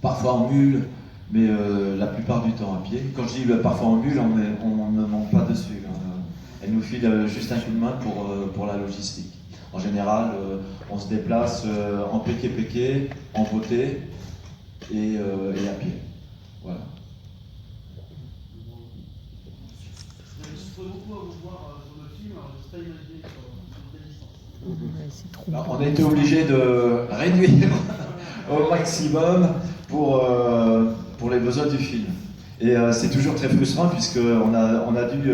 parfois en mule, mais la plupart du temps à pied. Quand je dis parfois en mule, on ne monte pas dessus. Hein. Elle nous file juste un coup de main pour la logistique. En général, on se déplace en péké-péké, en beauté et à pied. Voilà. Je trouve beaucoup à vous voir sur le film, alors je ne sais pas imaginer sur quelle distance. Alors, on a été obligé de réduire au maximum pour les besoins du film. Et c'est toujours très frustrant puisqu'on a dû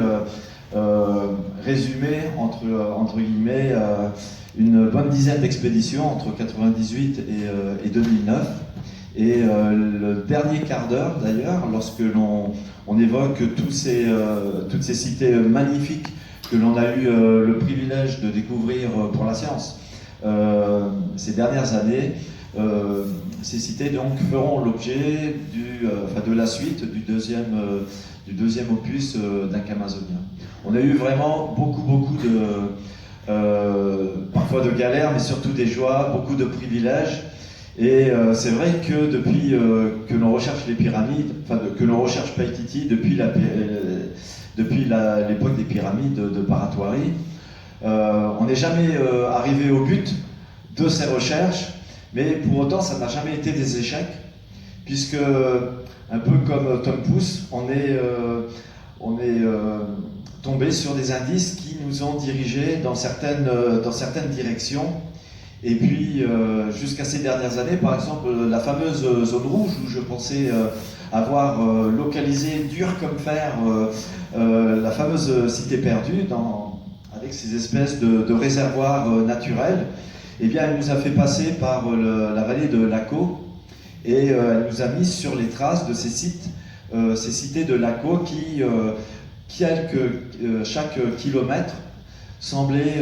résumer entre guillemets une bonne dizaine d'expéditions entre 98 et 2009. Et le dernier quart d'heure d'ailleurs, lorsque on évoque toutes ces cités magnifiques que l'on a eu le privilège de découvrir pour la science ces dernières années, ces cités donc feront l'objet de la suite du deuxième opus d'Inca Amazonien. On a eu vraiment beaucoup parfois de galères, mais surtout des joies, beaucoup de privilèges. Et c'est vrai que depuis que l'on recherche les pyramides, que l'on recherche Paititi depuis l'époque des pyramides de Paratoire, on n'est jamais arrivé au but de ces recherches, mais pour autant ça n'a jamais été des échecs, puisque un peu comme Tom Pouce, on est tombé sur des indices qui nous ont dirigés dans certaines directions. Et puis, jusqu'à ces dernières années, par exemple, la fameuse zone rouge où je pensais avoir localisé dur comme fer la fameuse cité perdue, avec ces espèces de réservoirs naturels, eh bien, elle nous a fait passer par la vallée de Laco et elle nous a mis sur les traces de ces cités de Laco qui chaque kilomètre, semblait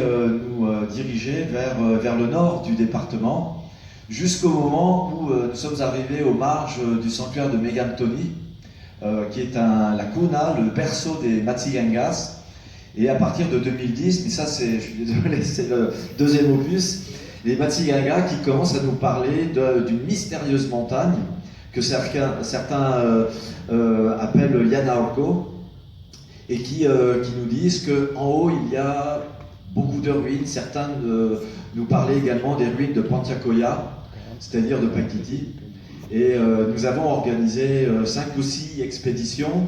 nous diriger vers le nord du département, jusqu'au moment où nous sommes arrivés aux marges du sanctuaire de Megantoni, qui est la cuna, le berceau des Matsigangas. Et à partir de 2010, mais ça je suis désolé, c'est le deuxième opus, les Matsigangas qui commencent à nous parler d'une mystérieuse montagne que certains appellent Yanaoko, et qui nous disent qu'en haut il y a beaucoup de ruines. Certains nous parlaient également des ruines de Pantiacoya, c'est-à-dire de Paititi. Et nous avons organisé 5 ou 6 expéditions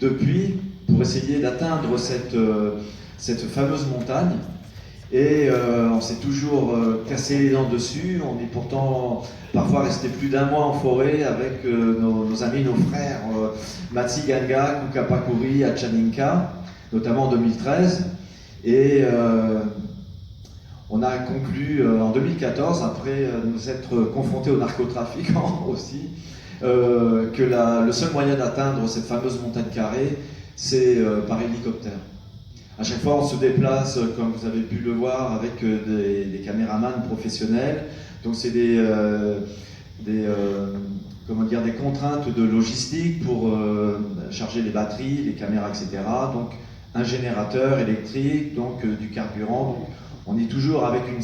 depuis pour essayer d'atteindre cette fameuse montagne. Et on s'est toujours cassé les dents dessus. On est pourtant parfois resté plus d'un mois en forêt avec nos amis, nos frères Matsiganga, Kukapakuri, Achaninka, notamment en 2013. Et on a conclu en 2014, après nous être confrontés au narcotrafiquant aussi, que le seul moyen d'atteindre cette fameuse montagne carrée, c'est par hélicoptère. À chaque fois, on se déplace, comme vous avez pu le voir, avec des caméramans professionnels. Donc, c'est des contraintes de logistique pour charger les batteries, les caméras, etc. Donc, un générateur électrique, donc du carburant. Donc, on est toujours avec une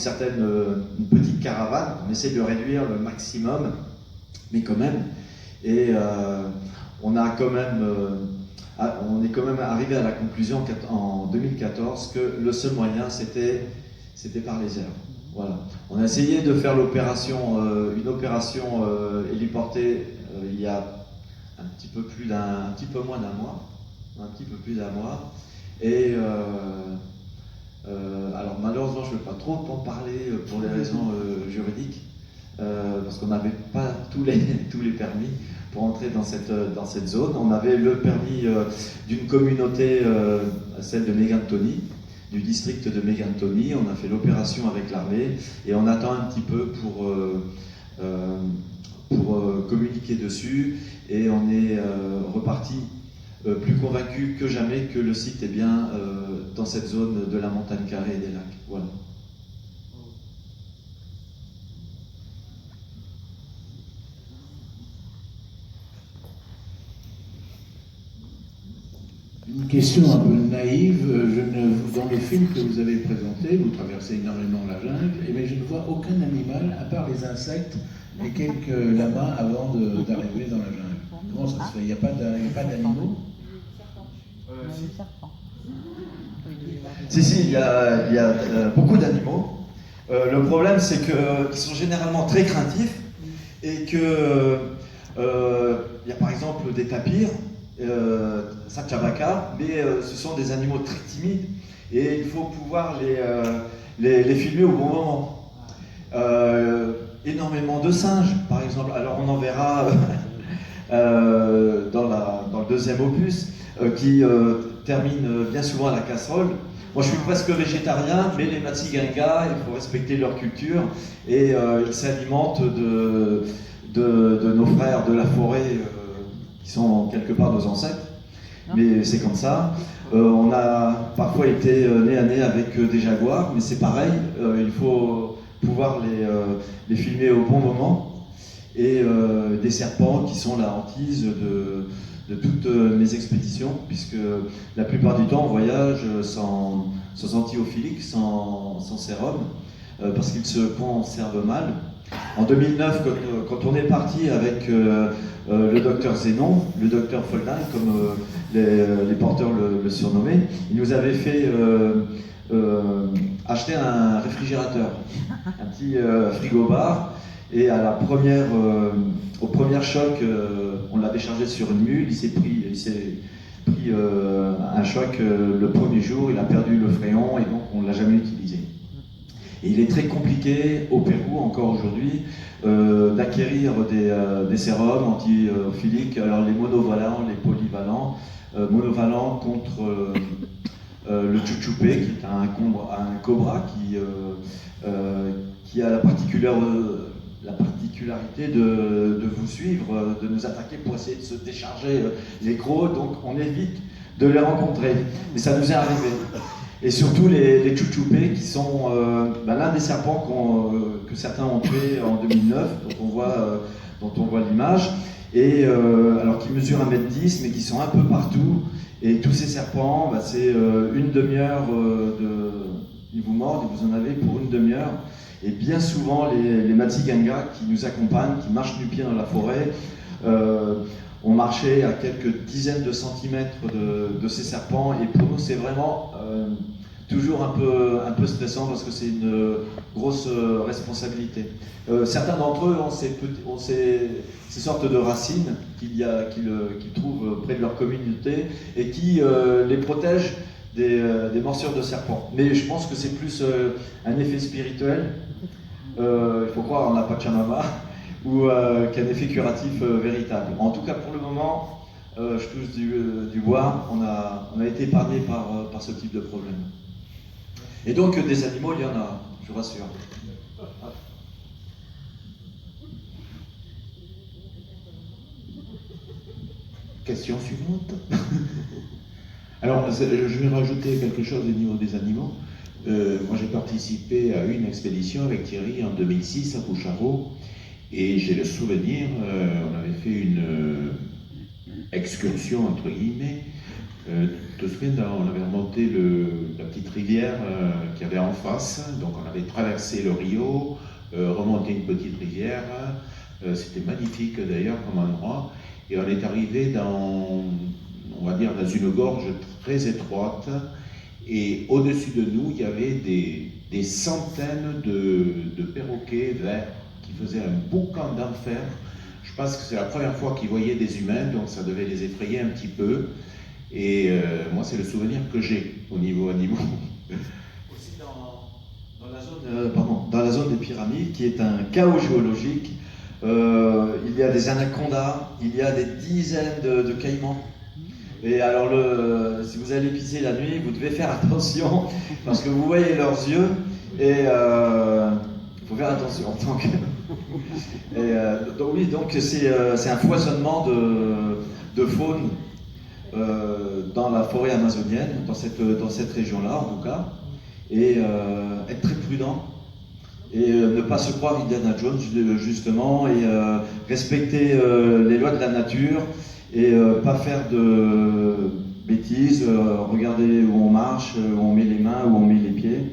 petite caravane. On essaie de réduire le maximum, mais quand même. Et on est quand même arrivé à la conclusion en 2014 que le seul moyen c'était par les airs. Voilà. On a essayé de faire une opération héliportée il y a un petit peu moins d'un mois. Et alors malheureusement je ne vais pas trop en parler pour des raisons juridiques, parce qu'on n'avait pas tous les permis pour entrer dans cette zone. On avait le permis d'une communauté, celle de Megantoni, du district de Megantoni. On a fait l'opération avec l'armée et on attend un petit peu pour communiquer dessus. Et on est reparti plus convaincu que jamais que le site est bien dans cette zone de la montagne carrée et des lacs. Voilà. Une question un peu naïve, dans le film que vous avez présenté, vous traversez énormément la jungle, mais je ne vois aucun animal, à part les insectes, et quelques lamas avant d'arriver dans la jungle. Comment ça se fait? Il n'y a pas d'animaux? Si, il y a beaucoup d'animaux. Le problème, c'est qu'ils sont généralement très craintifs et que il y a par exemple des tapirs, Satchabaka, mais ce sont des animaux très timides et il faut pouvoir les filmer au bon moment. Énormément de singes, par exemple. Alors on en verra dans le deuxième opus qui termine bien souvent à la casserole. Moi, je suis presque végétarien, mais les Matsigenga, il faut respecter leur culture et ils s'alimentent de nos frères de la forêt qui sont quelque part nos ancêtres. Mais c'est comme ça. On a parfois été nez à nez avec des jaguars, mais c'est pareil. Il faut pouvoir les filmer au bon moment. Et des serpents qui sont la hantise de toutes mes expéditions, puisque la plupart du temps on voyage sans antiophilique, sans sérum, parce qu'ils se conservent mal. En 2009, quand on est parti avec le docteur Zénon, le docteur Foldin, comme les porteurs le surnommaient, il nous avait fait acheter un réfrigérateur, un petit frigo-bar, et au premier choc, on l'a déchargé sur une mule, il s'est pris un choc le premier jour, il a perdu le fréon et donc on ne l'a jamais utilisé. Et il est très compliqué au Pérou, encore aujourd'hui, d'acquérir des sérums antiophiliques, alors les monovalents, les polyvalents, monovalents contre le chuchupé, qui est un cobra qui a la particularité de vous suivre, de nous attaquer pour essayer de se décharger les crocs, donc on évite de les rencontrer. Mais ça nous est arrivé. Et surtout les chuchupés, qui sont l'un des serpents que certains ont tué en 2009, dont on voit l'image, et alors qui mesurent 1m10, mais qui sont un peu partout. Et tous ces serpents, c'est une demi-heure ils vous mordent, et vous en avez pour une demi-heure. Et bien souvent, les Matsigenga qui nous accompagnent, qui marchent du pied dans la forêt, ont marché à quelques dizaines de centimètres de ces serpents. Et pour nous, c'est vraiment toujours un peu stressant parce que c'est une grosse responsabilité. Certains d'entre eux ont ces sortes de racines qu'ils trouvent près de leur communauté et qui les protègent des morsures de serpents. Mais je pense que c'est plus un effet spirituel, il faut croire en la Pachamama, ou qu'un effet curatif véritable. En tout cas, pour le moment, je touche du bois, on a été épargné par ce type de problème. Et donc, des animaux, il y en a, je vous rassure. Question suivante. Alors, je vais rajouter quelque chose au niveau des animaux. Moi, j'ai participé à une expédition avec Thierry en 2006 à Boucharo, et j'ai le souvenir, on avait fait une excursion, entre guillemets. Tu te souviens, on avait remonté la petite rivière qu'il y avait en face, donc on avait traversé le Rio, remonté une petite rivière, c'était magnifique d'ailleurs comme endroit, et on est arrivé on va dire dans une gorge très étroite, et au-dessus de nous, il y avait des centaines de perroquets verts qui faisaient un boucan d'enfer. Je pense que c'est la première fois qu'ils voyaient des humains, donc ça devait les effrayer un petit peu. Et moi, c'est le souvenir que j'ai au niveau animaux. Aussi dans la zone des pyramides, qui est un chaos géologique, il y a des anacondas, il y a des dizaines de caïmans. Et alors, si vous allez pisser la nuit, vous devez faire attention, parce que vous voyez leurs yeux, et il faut faire attention. Donc c'est un foisonnement de faune dans la forêt amazonienne, dans cette région-là en tout cas, et être très prudent, et ne pas se croire Indiana Jones justement, et respecter les lois de la nature, et pas faire de bêtises, regarder où on marche, où on met les mains, où on met les pieds,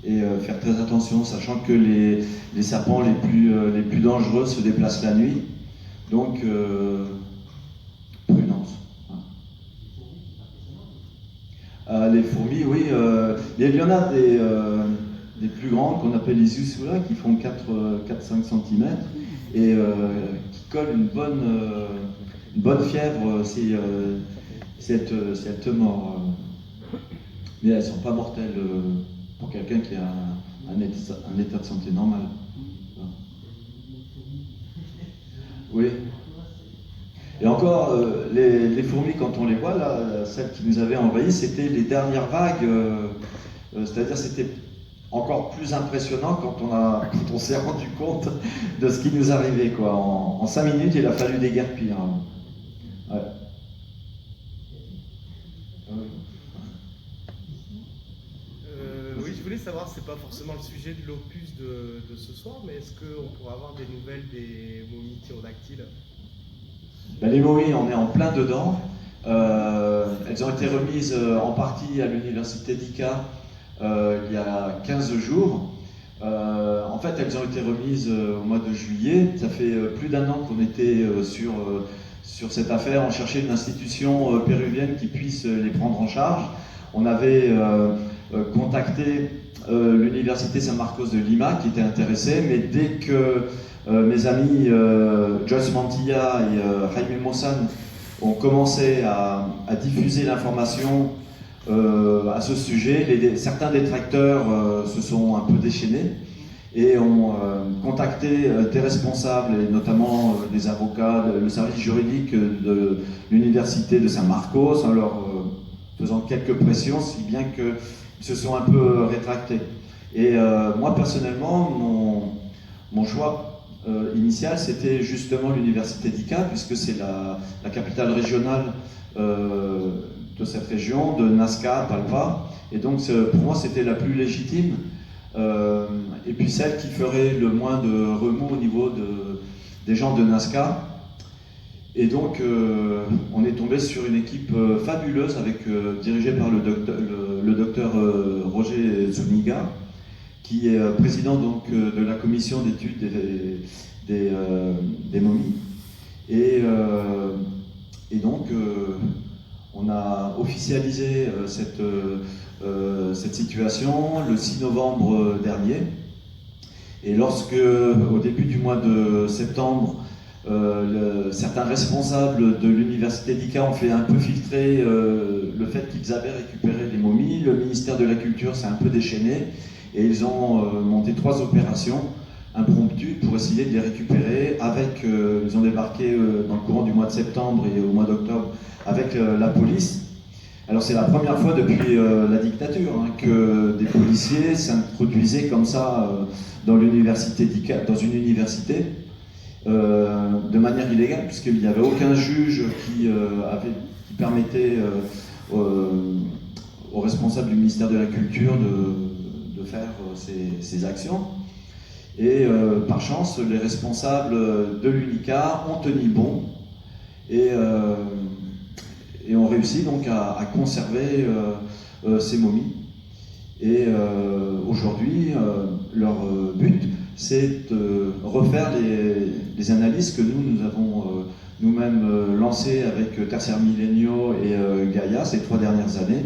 et faire très attention, sachant que les serpents les plus dangereux se déplacent la nuit. Donc, prudence. Les fourmis, oui. Il y en a des plus grandes qu'on appelle les Usula qui font 4-5 cm et qui collent une bonne fièvre si elle te mord. Mais elles ne sont pas mortelles pour quelqu'un qui a un état de santé normal. Oui. Et encore, les fourmis, quand on les voit, là, celles qui nous avaient envahis, c'était les dernières vagues. C'est-à-dire, c'était encore plus impressionnant quand on s'est rendu compte de ce qui nous arrivait, quoi. En 5 minutes, il a fallu déguerpir. Ouais. Oui, je voulais savoir, c'est pas forcément le sujet de l'opus de ce soir, mais est-ce qu'on pourrait avoir des nouvelles des momies ptérodactyles? Ben, les momies, on est en plein dedans. Elles ont été remises en partie à l'université d'Ica il y a 15 jours. En fait, elles ont été remises au mois de juillet. Ça fait plus d'1 an qu'on était sur cette affaire. On cherchait une institution péruvienne qui puisse les prendre en charge. On avait contacté l'université San Marcos de Lima qui était intéressée, mais dès que mes amis Joyce Mantilla et Jaime Mossan ont commencé à diffuser l'information à ce sujet, certains détracteurs se sont un peu déchaînés et ont contacté des responsables, et notamment des avocats, le service juridique de l'université de San Marcos, en leur faisant quelques pressions, si bien qu'ils se sont un peu rétractés. Et moi, personnellement, mon choix initial, c'était justement l'université d'Ica, puisque c'est la capitale régionale de cette région, de Nazca, Palpa, et donc pour moi c'était la plus légitime, et puis celle qui ferait le moins de remous au niveau des gens de Nazca. Et donc on est tombé sur une équipe fabuleuse dirigée par le docteur Roger Zuniga, qui est président donc, de la commission d'études des momies. Et donc, on a officialisé cette situation le 6 novembre dernier. Et lorsque, au début du mois de septembre, certains responsables de l'université d'Ica ont fait un peu filtrer le fait qu'ils avaient récupéré les momies, le ministère de la Culture s'est un peu déchaîné, et ils ont monté 3 opérations impromptues pour essayer de les récupérer. Ils ont débarqué dans le courant du mois de septembre et au mois d'octobre avec la police. Alors c'est la première fois depuis la dictature que des policiers s'introduisaient comme ça dans l'université dans une université de manière illégale, puisqu'il n'y avait aucun juge qui permettait aux responsables du ministère de la Culture de faire ces actions. Et par chance, les responsables de l'UNICA ont tenu bon et ont réussi donc à conserver ces momies. Et aujourd'hui, leur but, c'est de refaire les analyses que nous avons nous-mêmes lancées avec Tertiaire Millennio et Gaïa ces 3 dernières années.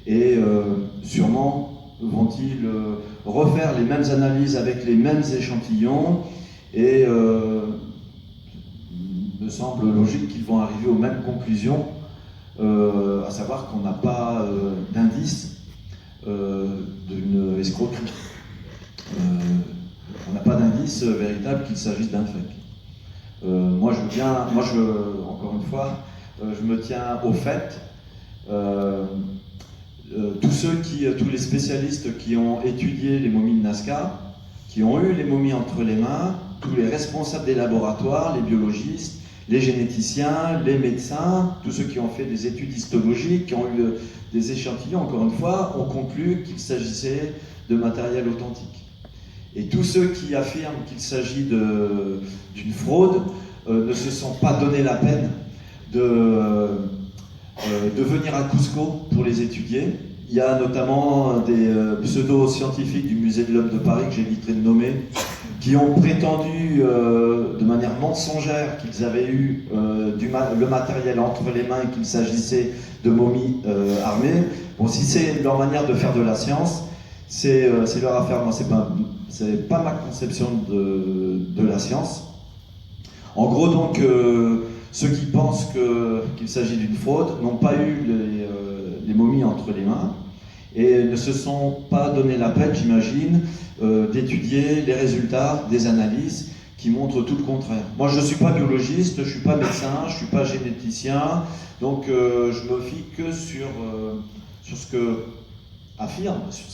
Et sûrement vont-ils refaire les mêmes analyses avec les mêmes échantillons, et il me semble logique qu'ils vont arriver aux mêmes conclusions, à savoir qu'on n'a pas d'indice d'une escroquerie. On n'a pas d'indice véritable qu'il s'agisse d'un fake. Encore une fois, je me tiens au fait. Tous les spécialistes qui ont étudié les momies de Nazca, qui ont eu les momies entre les mains, tous les responsables des laboratoires, les biologistes, les généticiens, les médecins, tous ceux qui ont fait des études histologiques, qui ont eu des échantillons, encore une fois, ont conclu qu'il s'agissait de matériel authentique. Et tous ceux qui affirment qu'il s'agit d'une fraude ne se sont pas donné la peine de venir à Cusco pour les étudier. Il y a notamment des pseudo-scientifiques du musée de l'Homme de Paris, que j'éviterai de nommer, qui ont prétendu de manière mensongère qu'ils avaient eu le matériel entre les mains et qu'il s'agissait de momies armées. Bon, si c'est leur manière de faire de la science, c'est leur affaire. Moi, c'est pas ma conception de la science. En gros, donc, ceux qui pensent qu'il s'agit d'une fraude n'ont pas eu les momies entre les mains et ne se sont pas donné la peine, j'imagine, d'étudier les résultats des analyses qui montrent tout le contraire. Moi, je ne suis pas biologiste, je ne suis pas médecin, je ne suis pas généticien, donc je me fie que sur ce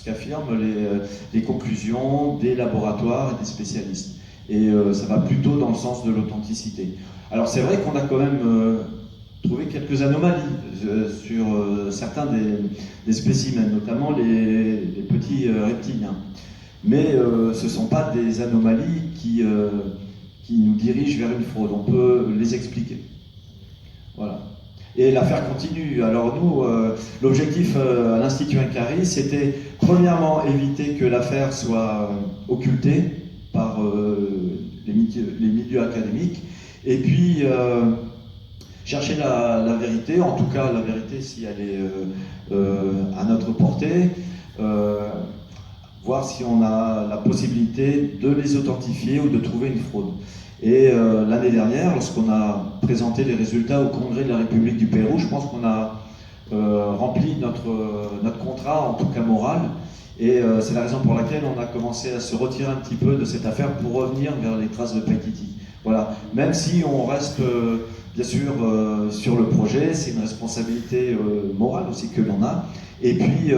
qu'affirment les conclusions des laboratoires et des spécialistes. Et ça va plutôt dans le sens de l'authenticité. Alors c'est vrai qu'on a quand même trouvé quelques anomalies sur certains des spécimens, notamment les petits reptiliens. Mais ce ne sont pas des anomalies qui nous dirigent vers une fraude. On peut les expliquer. Voilà. Et l'affaire continue. Alors nous, l'objectif à l'Institut Incarie, c'était premièrement éviter que l'affaire soit occultée par les milieux académiques, et puis chercher la vérité, en tout cas la vérité si elle est à notre portée, voir si on a la possibilité de les authentifier ou de trouver une fraude. Et l'année dernière, lorsqu'on a présenté les résultats au Congrès de la République du Pérou, je pense qu'on a rempli notre contrat, en tout cas moral, et c'est la raison pour laquelle on a commencé à se retirer un petit peu de cette affaire pour revenir vers les traces de Paititi. Voilà. Même si on reste bien sûr sur le projet, c'est une responsabilité morale aussi que l'on a, et puis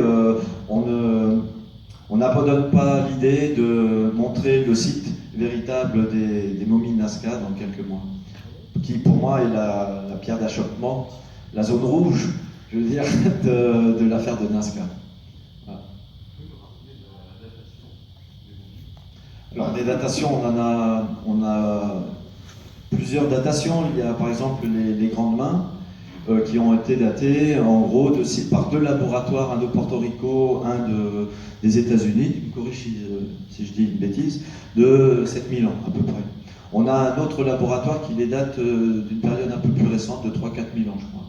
on n'abandonne pas l'idée de montrer le site véritable des momies Nazca dans quelques mois, qui pour moi est la pierre d'achoppement, la zone rouge, je veux dire, de l'affaire de Nazca. Voilà. Alors des datations, on a plusieurs datations. Il y a par exemple les grandes mains qui ont été datées en gros par deux laboratoires, un de Porto Rico, un des États-Unis, tu me corriges si je dis une bêtise, de 7000 ans à peu près. On a un autre laboratoire qui les date d'une période un peu plus récente, de 3-4 000 ans je crois.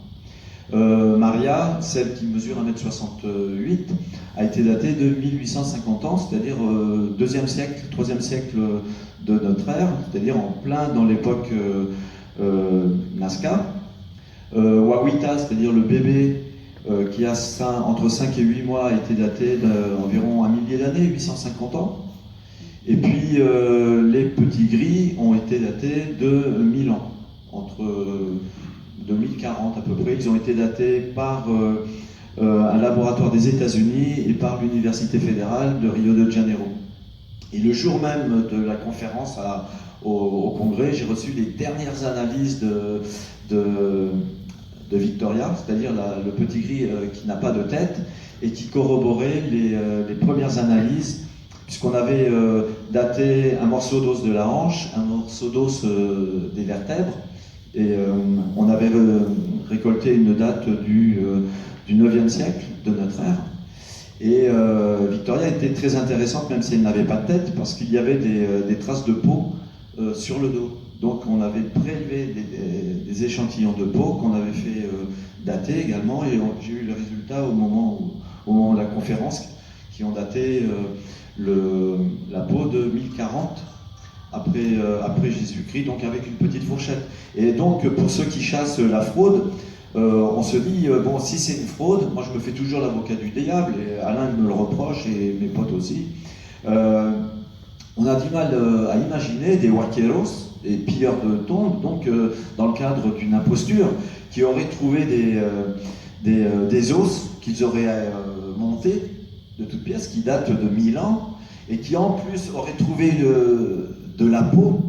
Maria, celle qui mesure 1m68, a été datée de 1850 ans, c'est-à-dire 2e siècle, 3e siècle de notre ère, c'est-à-dire en plein dans l'époque Nazca. Wawita, c'est-à-dire le bébé qui a entre 5 et 8 mois, a été daté d'environ un millier d'années, 850 ans. Et puis les petits gris ont été datés de 1000 ans, entre 2040 à peu près. Ils ont été datés par un laboratoire des États-Unis et par l'Université fédérale de Rio de Janeiro. Et le jour même de la conférence au Congrès, j'ai reçu les dernières analyses de Victoria, c'est-à-dire le petit gris qui n'a pas de tête, et qui corroborait les premières analyses, puisqu'on avait daté un morceau d'os de la hanche, un morceau d'os des vertèbres, et on avait récolté une date du 9e siècle de notre ère. Et Victoria était très intéressante, même si elle n'avait pas de tête, parce qu'il y avait des traces de peau sur le dos. Donc on avait prélevé des échantillons de peau qu'on avait fait dater également, et j'ai eu le résultat au moment de la conférence, qui ont daté la peau de 1040 après Jésus-Christ, donc avec une petite fourchette. Et donc pour ceux qui chassent la fraude, on se dit, bon, si c'est une fraude, moi je me fais toujours l'avocat du diable, et Alain me le reproche, et mes potes aussi, on a du mal à imaginer des huaqueros, des pilleurs de tombes, donc dans le cadre d'une imposture, qui auraient trouvé des os qu'ils auraient montés de toutes pièces, qui datent de 1000 ans, et qui en plus auraient trouvé de la peau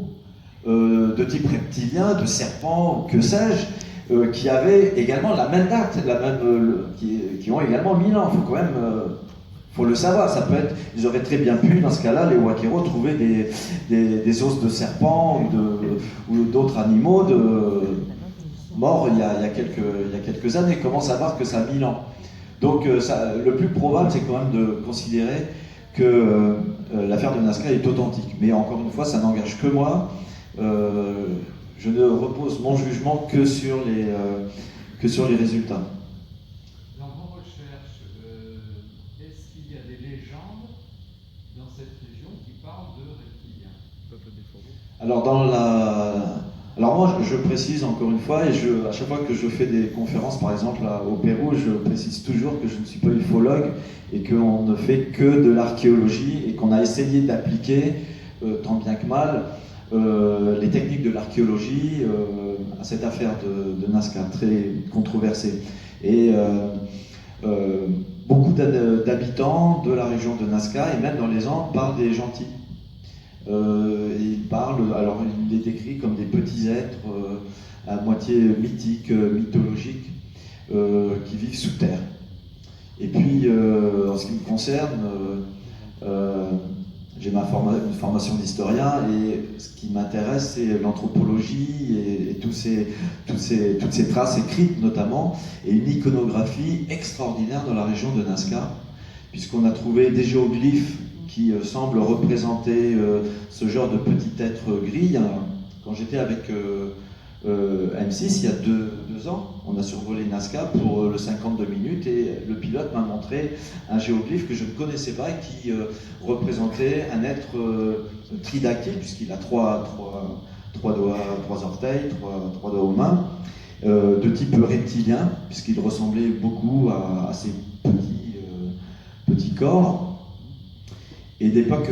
de type reptilien, de serpent, que sais-je, qui avaient également la même date, qui ont également 1000 ans. Il faut quand même faut le savoir, ça peut être, ils auraient très bien pu, dans ce cas-là, les huaqueros, trouver des os de serpent ou d'autres animaux morts il y a quelques années. Comment savoir que ça a 1000 ans? Donc le plus probable, c'est quand même de considérer que l'affaire de Nazca est authentique. Mais encore une fois, ça n'engage que moi. Je ne repose mon jugement que sur les résultats. Dans vos recherches, est-ce qu'il y a des légendes dans cette région qui parlent de reptiliens? Alors moi, je précise encore une fois, et à chaque fois que je fais des conférences, par exemple au Pérou, je précise toujours que je ne suis pas ufologue et qu'on ne fait que de l'archéologie et qu'on a essayé d'appliquer, tant bien que mal, les techniques de l'archéologie à cette affaire de Nazca, très controversée. Et beaucoup d'habitants de la région de Nazca, et même dans les Andes, parlent des gentils. Alors il est décrit comme des petits êtres à moitié mythiques, mythologiques, qui vivent sous terre. Et puis, en ce qui me concerne, j'ai une formation d'historien, et ce qui m'intéresse, c'est l'anthropologie et toutes ces traces écrites notamment, et une iconographie extraordinaire dans la région de Nazca, puisqu'on a trouvé des géoglyphes qui semblent représenter ce genre de petit être gris. Quand j'étais avec M6 il y a deux ans, on a survolé Nazca pour le 52 minutes, et le pilote m'a montré un géoglyphe que je ne connaissais pas et qui représentait un être tridactyle, puisqu'il a trois doigts, trois orteils, trois doigts aux mains, de type reptilien, puisqu'il ressemblait beaucoup à ces petits corps, et d'époque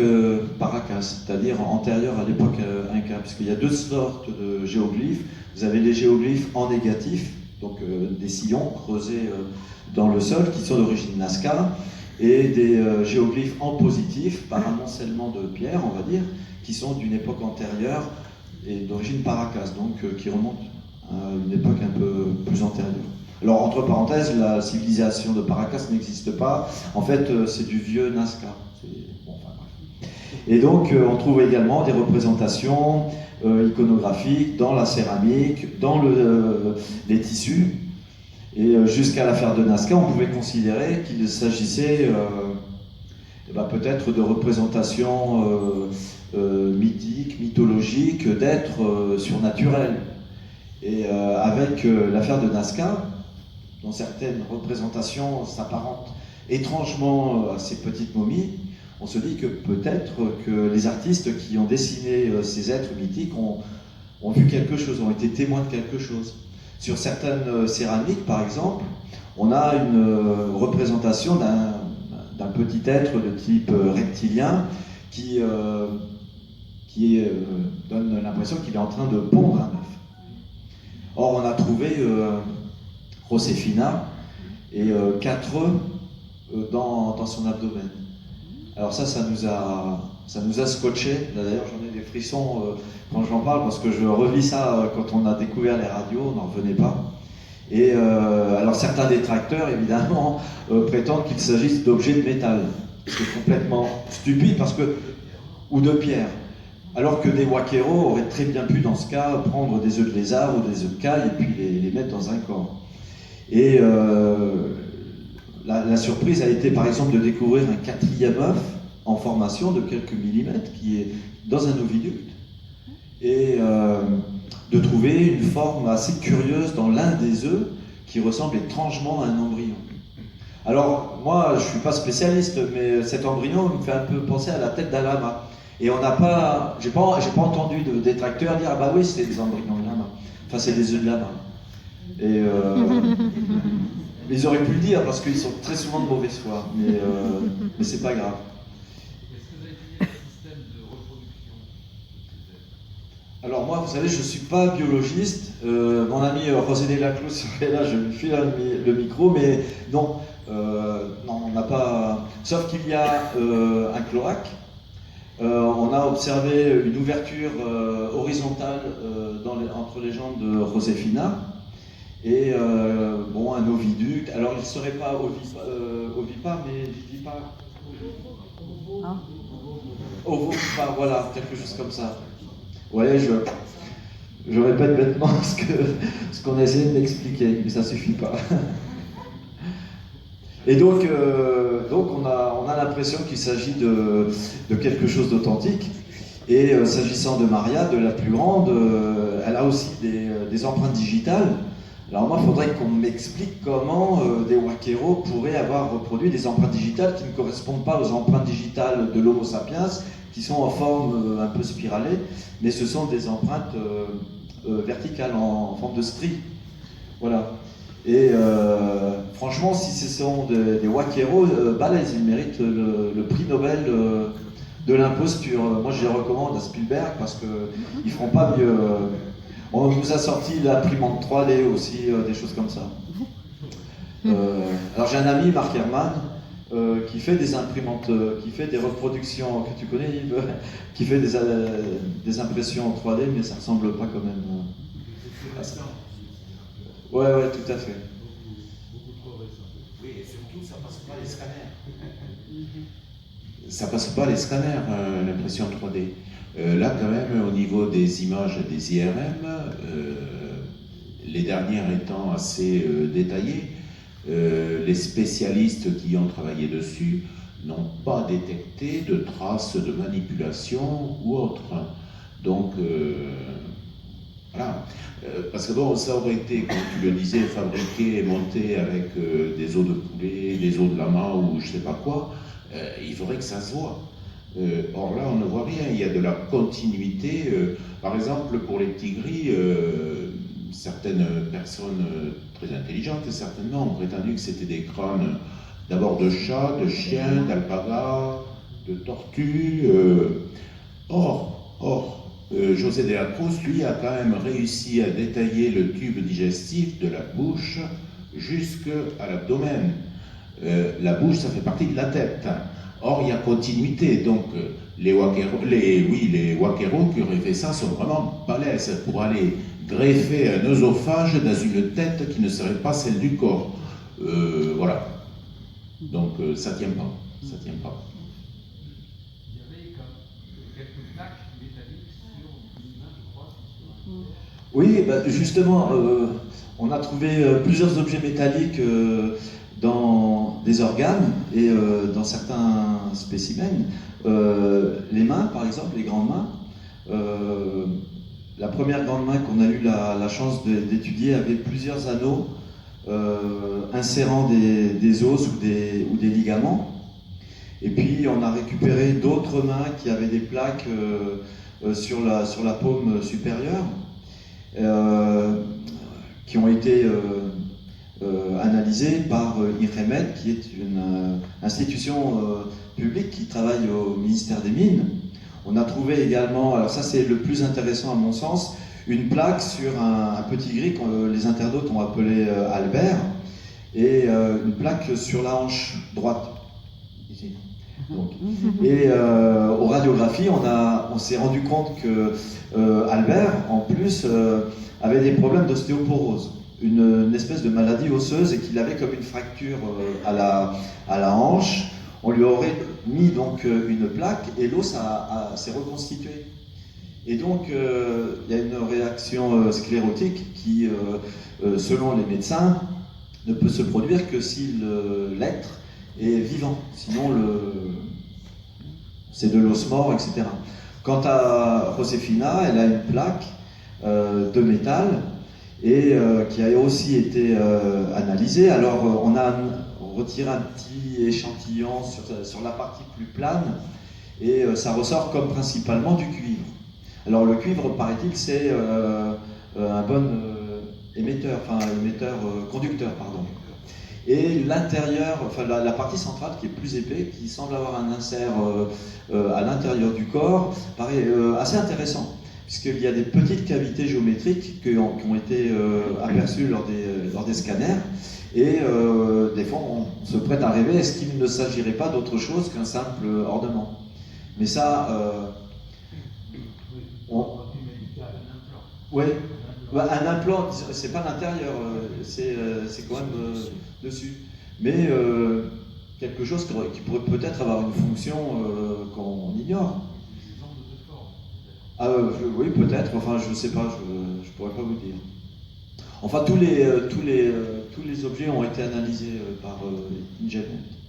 Paracas, c'est-à-dire antérieure à l'époque Inca, puisqu'il y a deux sortes de géoglyphes. Vous avez les géoglyphes en négatif, donc des sillons creusés dans le sol, qui sont d'origine Nazca, et des géoglyphes en positif, par amoncellement de pierres, on va dire, qui sont d'une époque antérieure et d'origine Paracas, donc qui remontent à une époque un peu plus antérieure. Alors, entre parenthèses, la civilisation de Paracas n'existe pas. En fait, c'est du vieux Nazca. Et donc, on trouve également des représentations iconographiques dans la céramique, dans les tissus. Et jusqu'à l'affaire de Nazca, on pouvait considérer qu'il s'agissait peut-être de représentations mythiques, mythologiques, d'êtres surnaturels. Et avec l'affaire de Nazca, dont certaines représentations s'apparentent étrangement à ces petites momies, on se dit que peut-être que les artistes qui ont dessiné ces êtres mythiques ont vu quelque chose, ont été témoins de quelque chose. Sur certaines céramiques, par exemple, on a une représentation d'un petit être de type reptilien qui donne l'impression qu'il est en train de pondre un œuf. Or, on a trouvé Josefina et 4 œufs dans son abdomen. Alors ça nous a scotché. D'ailleurs, j'en ai des frissons quand j'en parle, parce que je revis ça quand on a découvert les radios, on n'en revenait pas. Et alors certains détracteurs, évidemment, prétendent qu'il s'agisse d'objets de métal. C'est complètement stupide, ou de pierre. Alors que des waqueros auraient très bien pu, dans ce cas, prendre des œufs de lézard ou des œufs de caille et puis les mettre dans un corps. Et la surprise a été, par exemple, de découvrir un 4e œuf en formation de quelques millimètres qui est dans un oviducte, et de trouver une forme assez curieuse dans l'un des œufs qui ressemble étrangement à un embryon. Alors, moi, je ne suis pas spécialiste, mais cet embryon me fait un peu penser à la tête d'un lama. Et on n'a pas... J'ai pas entendu de détracteurs dire « Ah bah oui, c'est des embryons de lama. » Enfin, c'est des œufs de lama. Et ils auraient pu le dire, parce qu'ils sont très souvent de mauvaise foi. Mais c'est pas grave. Est-ce que vous avez étudié un système de reproduction de ces êtres? Alors moi, vous savez, je ne suis pas biologiste. Mon ami José de la Cruz serait là, je lui file le micro, mais non. Non, on n'a pas... Sauf qu'il y a un cloaque. On a observé une ouverture horizontale entre les jambes de Josefina et un oviducte. Alors il ne serait pas ovipare, mais vivipare. Ovopare, voilà, quelque chose comme ça. Ouais, je répète bêtement ce qu'on a essayé de m'expliquer, mais ça ne suffit pas. Et donc on a l'impression qu'il s'agit de quelque chose d'authentique. Et s'agissant de Maria, de la plus grande, elle a aussi des empreintes digitales. Alors moi, il faudrait qu'on m'explique comment des Wakero pourraient avoir reproduit des empreintes digitales qui ne correspondent pas aux empreintes digitales de l'Homo sapiens, qui sont en forme un peu spiralée, mais ce sont des empreintes verticales, en forme de strie. Voilà. Et franchement, si ce sont des Wakero balèzes, ils méritent le prix Nobel de l'imposture. Moi, je les recommande à Spielberg parce qu'ils ne feront pas mieux. On nous a sorti l'imprimante 3D aussi, des choses comme ça. Alors j'ai un ami, Marc Herman, qui fait des imprimantes, qui fait des reproductions, que tu connais Yves, qui fait des impressions en 3D, mais ça ne ressemble pas quand même. Ouais, tout à fait. Beaucoup trop récent. Oui, et surtout, ça passe pas les scanners. Ça passe pas les scanners, l'impression 3D. Là, quand même, au niveau des images des IRM, les dernières étant assez détaillées, les spécialistes qui ont travaillé dessus n'ont pas détecté de traces de manipulation ou autre. Donc, voilà. Parce que bon, ça aurait été, comme tu le disais, fabriqué et monté avec des os de poulet, des os de lama ou je sais pas quoi, il faudrait que ça se voit. Or là, on ne voit rien, il y a de la continuité. Par exemple, pour les petits gris, certaines personnes très intelligentes, certainement, ont prétendu que c'était des crânes d'abord de chats, de chiens, d'alpagas, de tortues. Or, José de la Cruz, lui, a quand même réussi à détailler le tube digestif de la bouche jusqu'à l'abdomen. La bouche, ça fait partie de la tête. Or, il y a continuité, donc les Wakero qui auraient fait ça sont vraiment balèzes pour aller greffer un œsophage dans une tête qui ne serait pas celle du corps. Voilà. Donc, ça tient pas. Ça tient pas. Il y avait quelques plaques métalliques sur une main, je crois. Oui, bah, justement, on a trouvé plusieurs objets métalliques dans des organes et dans certains spécimens. Les mains, par exemple, les grandes mains. La première grande main qu'on a eu la chance d'étudier avait plusieurs anneaux insérant des os ou des ligaments. Et puis on a récupéré d'autres mains qui avaient des plaques sur la paume supérieure qui ont été analysées par IREMED, qui est une institution publique qui travaille au ministère des Mines. On a trouvé également, alors ça c'est le plus intéressant à mon sens, une plaque sur un petit gris que les internautes ont appelé Albert, et une plaque sur la hanche droite, ici. Donc, et aux radiographies, on s'est rendu compte que Albert, en plus, avait des problèmes d'ostéoporose, une espèce de maladie osseuse, et qu'il avait comme une fracture à la hanche. On lui aurait mis donc une plaque et l'os s'est reconstitué. Et donc, il y a une réaction sclérotique qui, selon les médecins, ne peut se produire que si l'être est vivant. Sinon, c'est de l'os mort, etc. Quant à Josefina, elle a une plaque de métal et qui a aussi été analysée. Alors, on a retiré un petit échantillon sur la partie plus plane et ça ressort comme principalement du cuivre. Alors le cuivre, paraît-il, c'est un bon conducteur, pardon. Et l'intérieur, enfin la partie centrale qui est plus épais, qui semble avoir un insert à l'intérieur du corps, paraît assez intéressant, puisqu'il y a des petites cavités géométriques qui ont été aperçues lors des scanners. Et des fois, on se prête à rêver, est-ce qu'il ne s'agirait pas d'autre chose qu'un simple ornement? Mais ça... Oui, un implant, c'est pas l'intérieur, c'est quand même dessus. Mais quelque chose qui pourrait peut-être avoir une fonction qu'on ignore. Ah oui, peut-être, enfin je sais pas, je pourrais pas vous dire. Enfin, tous les objets ont été analysés par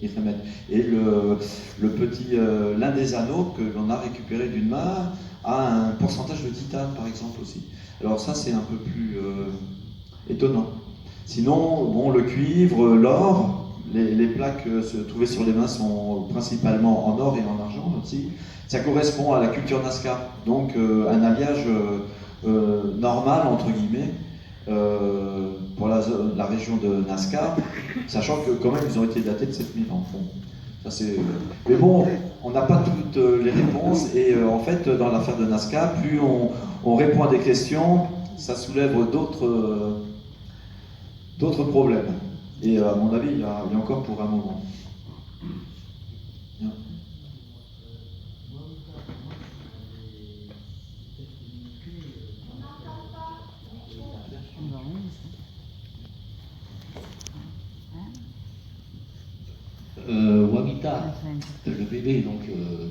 Iremet. Et l'un des anneaux que l'on a récupéré d'une main a un pourcentage de titane, par exemple, aussi. Alors ça, c'est un peu plus étonnant. Sinon, bon, le cuivre, l'or, les plaques trouvées sur les mains sont principalement en or et en argent aussi. Ça correspond à la culture Nazca, donc un alliage normal, entre guillemets, pour la région de Nazca, sachant que quand même ils ont été datés de 7000 ans. Bon, ça mais bon, on n'a pas toutes les réponses, et en fait, dans l'affaire de Nazca, plus on répond à des questions, ça soulève d'autres problèmes. Et à mon avis, il y a encore pour un moment. Bien. Wawita, le bébé donc,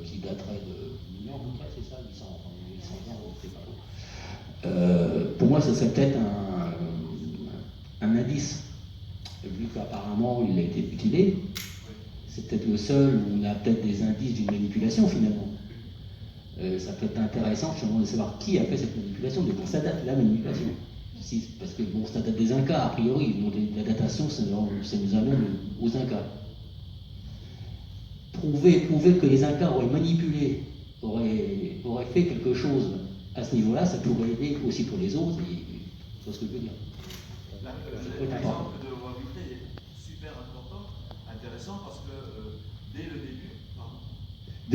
qui daterait de 1000 ans, c'est ça, 800 ans, c'est pas loin. Pour moi, ça serait peut-être un indice, vu qu'apparemment il a été mutilé. C'est peut-être le seul où on a peut-être des indices d'une manipulation finalement. Ça peut être intéressant justement de savoir qui a fait cette manipulation, de quand ça date la manipulation. Parce que bon, ça date des Incas a priori, donc la datation ça nous amène aux Incas. Prouver que les Incas auraient manipulé, auraient fait quelque chose à ce niveau-là, ça pourrait aider aussi pour les autres, et c'est ce que je veux dire. L'exemple de Wawita est super important, intéressant, parce que dès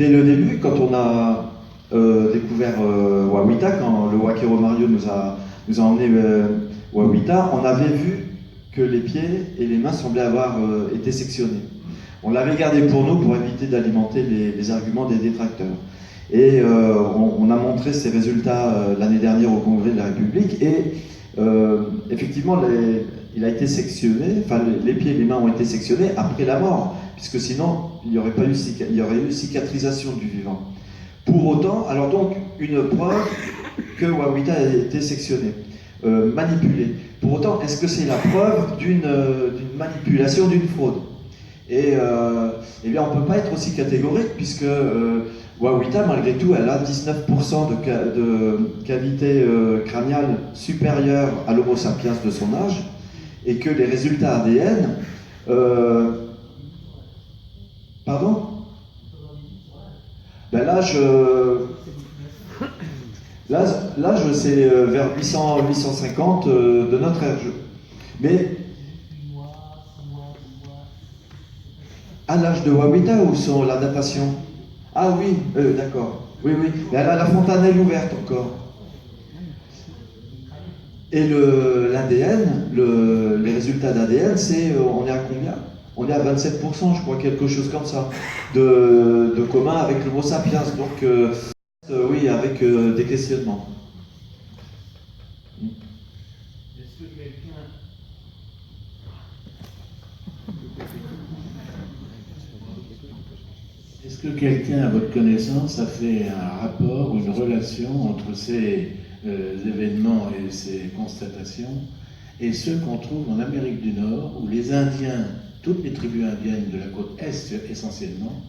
le début, Quand on a découvert Wawita, quand le Wakero Mario nous a emmené Wawita, on avait vu que les pieds et les mains semblaient avoir été sectionnés. On l'avait gardé pour nous pour éviter d'alimenter les arguments des détracteurs. Et on a montré ces résultats l'année dernière au Congrès de la République, et effectivement, il a été sectionné, enfin les pieds et les mains ont été sectionnés après la mort, puisque sinon il y aurait eu cicatrisation du vivant. Pour autant, alors donc, une preuve que Wawita a été sectionné, manipulé. Pour autant, est-ce que c'est la preuve d'une manipulation, d'une fraude? Et eh bien, on ne peut pas être aussi catégorique, puisque Wawita, malgré tout, elle a 19% de cavité crâniale supérieure à l'Homo sapiens de son âge, et que les résultats ADN... Pardon? Ben l'âge, c'est vers 800-850 de notre ère. Mais à l'âge de Wawita ou sur la datation? Ah oui, d'accord. Oui. Mais elle a la fontanelle ouverte encore. Et l'ADN, les résultats d'ADN, on est à combien? On est à 27%, je crois, quelque chose comme ça, de commun avec l'Homo sapiens. Donc, oui, avec des questionnements. Est-ce que quelqu'un, à votre connaissance, a fait un rapport, une relation entre ces événements et ces constatations et ceux qu'on trouve en Amérique du Nord, où les Indiens, toutes les tribus indiennes de la côte Est essentiellement,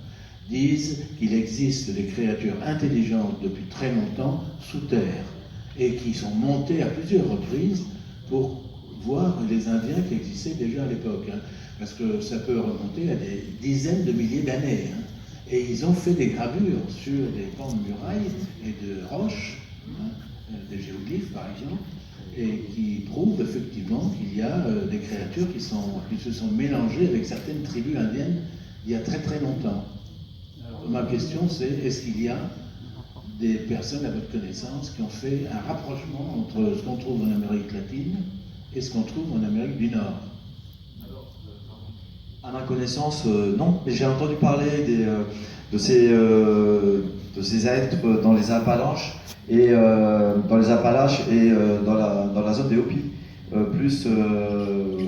disent qu'il existe des créatures intelligentes depuis très longtemps sous terre et qui sont montées à plusieurs reprises pour voir les Indiens qui existaient déjà à l'époque, hein, parce que ça peut remonter à des dizaines de milliers d'années. Hein. Et ils ont fait des gravures sur des pans de murailles et de roches, hein, des géoglyphes par exemple, et qui prouvent effectivement qu'il y a des créatures qui se sont mélangées avec certaines tribus indiennes il y a très très longtemps. Alors, ma question c'est, est-ce qu'il y a des personnes à votre connaissance qui ont fait un rapprochement entre ce qu'on trouve en Amérique latine et ce qu'on trouve en Amérique du Nord? À ma connaissance, non. Mais j'ai entendu parler de ces êtres dans les Appalaches et dans la zone des Hopis, plus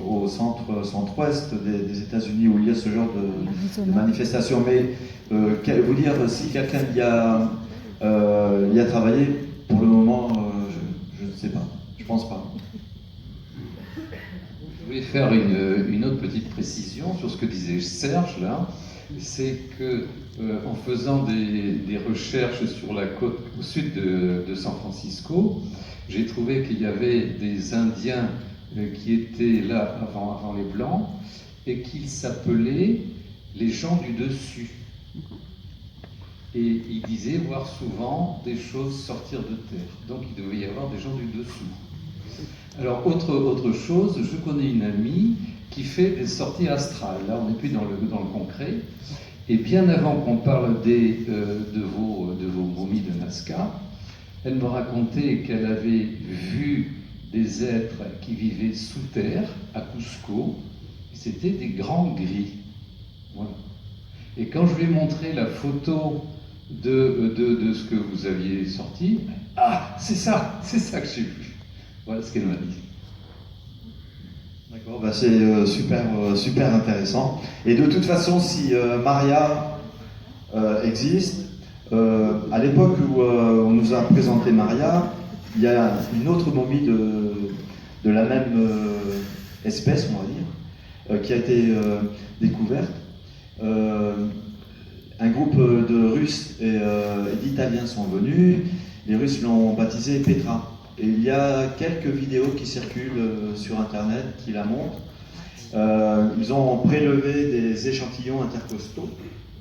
au centre-ouest des États-Unis, où il y a ce genre de manifestations. Mais vous dire si quelqu'un y a travaillé, pour le moment, je ne sais pas. Je pense pas. Je voulais faire une autre petite précision sur ce que disait Serge là. C'est que en faisant des recherches sur la côte au sud de San Francisco, j'ai trouvé qu'il y avait des Indiens qui étaient là avant les Blancs et qu'ils s'appelaient les gens du dessus. Et ils disaient voir souvent des choses sortir de terre. Donc il devait y avoir des gens du dessous. Alors autre chose, je connais une amie qui fait des sorties astrales. Là on n'est plus dans le concret. Et bien avant qu'on parle de vos momies de Nazca, elle me racontait qu'elle avait vu des êtres qui vivaient sous terre, à Cusco, et c'était des grands gris. Voilà. Et quand je lui ai montré la photo de ce que vous aviez sorti, ah, c'est ça que j'ai vu. Voilà ce qu'elle m'a dit. D'accord, bah c'est super intéressant. Et de toute façon, si Maria existe, à l'époque où on nous a présenté Maria, il y a une autre momie de la même espèce, on va dire, qui a été découverte. Un groupe de Russes et d'Italiens sont venus. Les Russes l'ont baptisé Petra. Et il y a quelques vidéos qui circulent sur Internet qui la montrent. Ils ont prélevé des échantillons intercostaux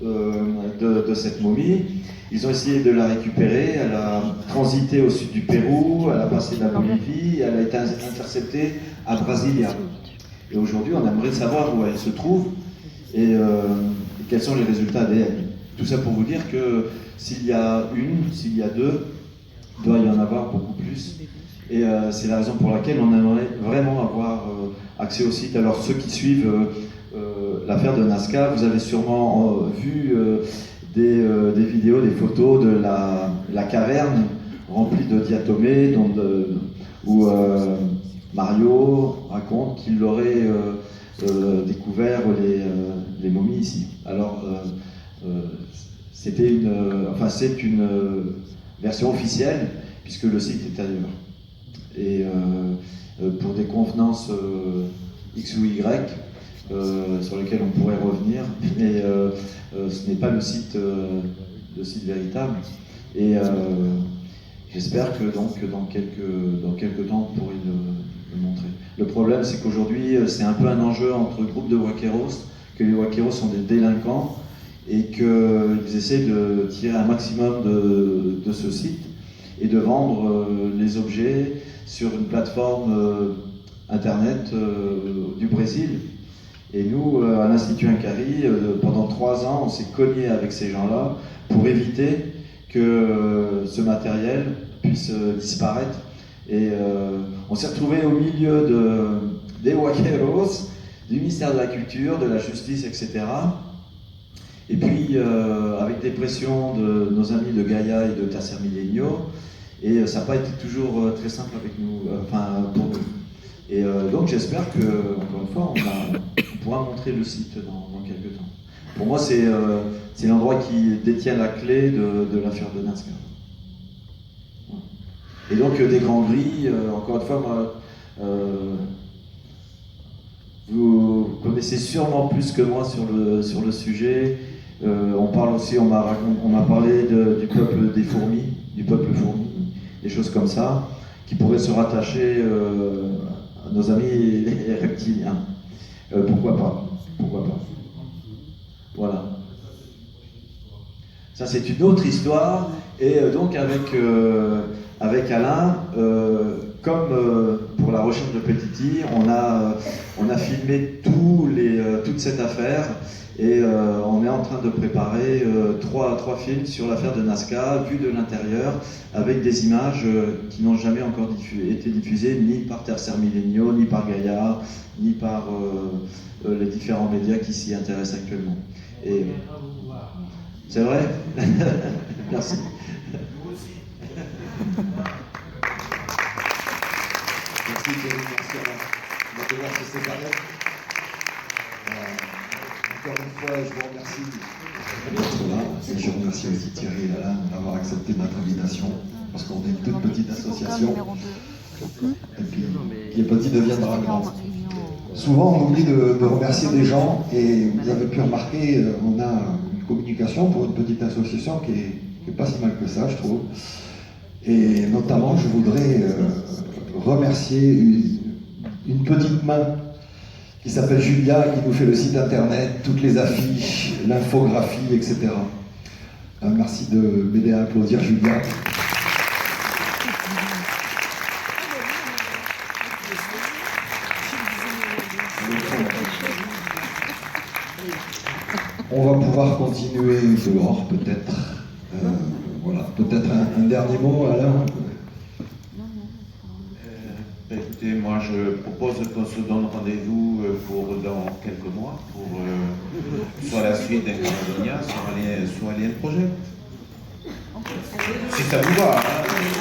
de cette momie. Ils ont essayé de la récupérer. Elle a transité au sud du Pérou, elle a passé de la Bolivie, elle a été interceptée à Brasilia. Et aujourd'hui, on aimerait savoir où elle se trouve et quels sont les résultats ADN. Tout ça pour vous dire que s'il y a une, s'il y a deux, il doit y en avoir beaucoup plus. Et c'est la raison pour laquelle on aimerait vraiment avoir accès au site. Alors ceux qui suivent l'affaire de Nazca, vous avez sûrement vu des vidéos, des photos de la caverne remplie de diatomées où Mario raconte qu'il aurait découvert les momies ici. Alors c'est une version officielle puisque le site est ailleurs. Et pour des convenances X ou Y sur lesquelles on pourrait revenir, mais ce n'est pas le site véritable. Et j'espère que donc dans quelques temps on pourrait le montrer. Le problème, c'est qu'aujourd'hui c'est un peu un enjeu entre groupes de Waqueros, que les Waqueros sont des délinquants et qu'ils essaient de tirer un maximum de ce site et de vendre les objets sur une plateforme internet du Brésil. Et nous, à l'Institut Incari, pendant 3 ans, on s'est cogné avec ces gens-là pour éviter que ce matériel puisse disparaître. Et on s'est retrouvé au milieu des Waqueros, du ministère de la Culture, de la Justice, etc. Et puis, avec des pressions de nos amis de Gaïa et de Tercer Millenniaux, et ça n'a pas été toujours très simple avec nous, pour nous. Et donc j'espère que, encore une fois, on pourra montrer le site dans quelques temps. Pour moi, c'est l'endroit qui détient la clé de l'affaire de Nazca. Et donc des grands gris, encore une fois, moi, vous connaissez sûrement plus que moi sur le sujet. On parle aussi, on m'a parlé du peuple des fourmis, du peuple fourmi, des choses comme ça, qui pourraient se rattacher à nos amis reptiliens. Pourquoi pas? Voilà. Ça, c'est une autre histoire. Et donc, avec Alain, comme pour la recherche de Petiti, on a filmé toute cette affaire. Et on est en train de préparer 3 films sur l'affaire de Nazca, vus de l'intérieur, avec des images qui n'ont jamais encore été diffusées, ni par Tercer Millenniaux, ni par Gaïa, ni par les différents médias qui s'y intéressent actuellement. Et c'est vrai. Merci. Merci Thierry, merci Alain. On va devoir se séparer. Encore une fois, je vous remercie d'être là. Et je remercie aussi Thierry et Alain d'avoir accepté notre invitation, parce qu'on est une toute petite association. Et puis, qui est petit deviendra grand. Souvent, on oublie de remercier des gens, et vous avez pu remarquer, on a une communication pour une petite association qui est pas si mal que ça, je trouve. Et notamment, je voudrais remercier une petite main qui s'appelle Julia, qui nous fait le site internet, toutes les affiches, l'infographie, etc. Merci de m'aider à applaudir Julia. On va pouvoir continuer dehors, peut-être. Voilà, peut-être un dernier mot, Alain. Écoutez, moi je propose qu'on se donne rendez-vous pour dans quelques mois, pour soit la suite d'un Caledonia, soit l'année prochaine. Si ça vous va, hein.